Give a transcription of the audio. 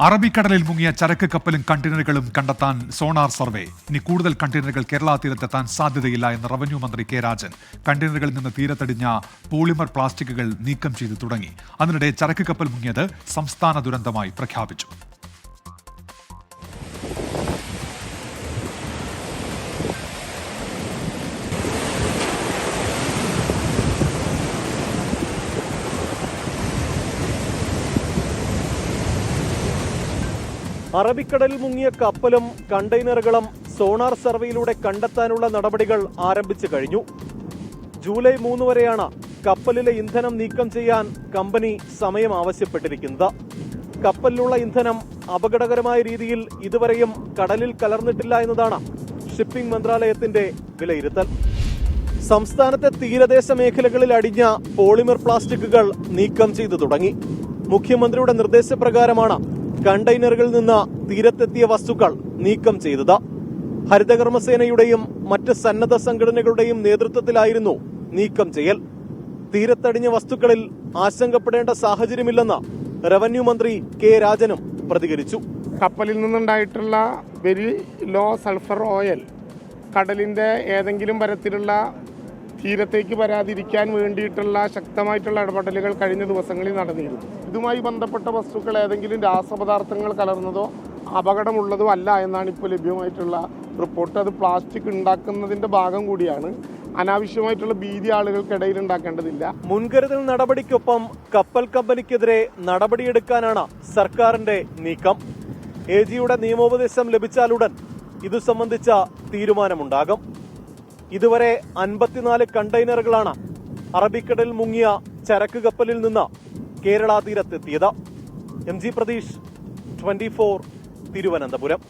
അറബിക്കടലിൽ മുങ്ങിയ ചരക്ക് കപ്പലും കണ്ടെയ്നറുകളും കണ്ടെത്താൻ സോണാർ സർവേ. ഇനി കൂടുതൽ കണ്ടെയ്നറുകൾ കേരള തീരത്തെത്താൻ സാധ്യതയില്ല എന്ന് റവന്യൂ മന്ത്രി കെ രാജൻ. കണ്ടെയ്നറുകളിൽ നിന്ന് തീരത്തടിഞ്ഞ പോളിമർ പ്ലാസ്റ്റിക്കുകൾ നീക്കം ചെയ്തു തുടങ്ങി. അതിനിടെ ചരക്ക് കപ്പൽ മുങ്ങിയത് സംസ്ഥാന ദുരന്തമായി പ്രഖ്യാപിച്ചു. അറബിക്കടലിൽ മുങ്ങിയ കപ്പലും കണ്ടെയ്നറുകളും സോണാർ സർവേയിലൂടെ കണ്ടെത്താനുള്ള നടപടികൾ ആരംഭിച്ചു കഴിഞ്ഞു. ജൂലൈ 3 വരെയാണ് കപ്പലിലെ ഇന്ധനം നീക്കം ചെയ്യാൻ കമ്പനി സമയം ആവശ്യപ്പെട്ടിരിക്കുന്നത്. കപ്പലിലുള്ള ഇന്ധനം അപകടകരമായ രീതിയിൽ ഇതുവരെയും കടലിൽ കലർന്നിട്ടില്ല എന്നതാണ് ഷിപ്പിംഗ് മന്ത്രാലയത്തിന്റെ വിലയിരുത്തൽ. സംസ്ഥാനത്തെ തീരദേശ മേഖലകളിൽ അടിഞ്ഞ പോളിമർ പ്ലാസ്റ്റിക്കുകൾ നീക്കം ചെയ്തു തുടങ്ങി. മുഖ്യമന്ത്രിയുടെ നിർദ്ദേശപ്രകാരമാണ് കണ്ടെയ്നറുകളിൽ നിന്ന് തീരത്തെത്തിയ വസ്തുക്കൾ നീക്കം ചെയ്തത്. ഹരിതകർമ്മസേനയുടെയും മറ്റ് സന്നദ്ധ സംഘടനകളുടെയും നേതൃത്വത്തിലായിരുന്നു നീക്കം ചെയ്യൽ. തീരത്തടിഞ്ഞ വസ്തുക്കളിൽ ആശങ്കപ്പെടേണ്ട സാഹചര്യമില്ലെന്ന് റവന്യൂ മന്ത്രി കെ രാജനും പ്രതികരിച്ചു. കപ്പലിൽ നിന്നുണ്ടായിട്ടുള്ള വെരി ലോ സൾഫർ ഓയിൽ കടലിന്റെ ഏതെങ്കിലും തരത്തിലുള്ള തീരത്തേക്ക് വരാതിരിക്കാൻ വേണ്ടിയിട്ടുള്ള ശക്തമായിട്ടുള്ള ഇടപെടലുകൾ കഴിഞ്ഞ ദിവസങ്ങളിൽ നടന്നിരുന്നു. ഇതുമായി ബന്ധപ്പെട്ട വസ്തുക്കൾ ഏതെങ്കിലും രാസപദാർത്ഥങ്ങൾ കലർന്നതോ അപകടമുള്ളതോ അല്ല എന്നാണ് ഇപ്പോൾ ലഭ്യമായിട്ടുള്ള റിപ്പോർട്ട്. അത് പ്ലാസ്റ്റിക് ഉണ്ടാക്കുന്നതിന്റെ ഭാഗം കൂടിയാണ്. അനാവശ്യമായിട്ടുള്ള ഭീതി ആളുകൾക്കിടയിൽ ഉണ്ടാക്കേണ്ടതില്ല. മുൻകരുതൽ നടപടിക്കൊപ്പം കപ്പൽ കമ്പനിക്കെതിരെ നടപടിയെടുക്കാനാണ് സർക്കാരിന്റെ നീക്കം. എജിയുടെ നിയമോപദേശം ലഭിച്ചാലുടൻ ഇതു സംബന്ധിച്ച തീരുമാനമുണ്ടാകും. ഇതുവരെ 54 കണ്ടെയ്നറുകളാണ് അറബിക്കടലിൽ മുങ്ങിയ ചരക്ക് കപ്പലിൽ നിന്ന് കേരള തീരത്തെത്തിയത്. MG പ്രതീഷ്, 24, തിരുവനന്തപുരം.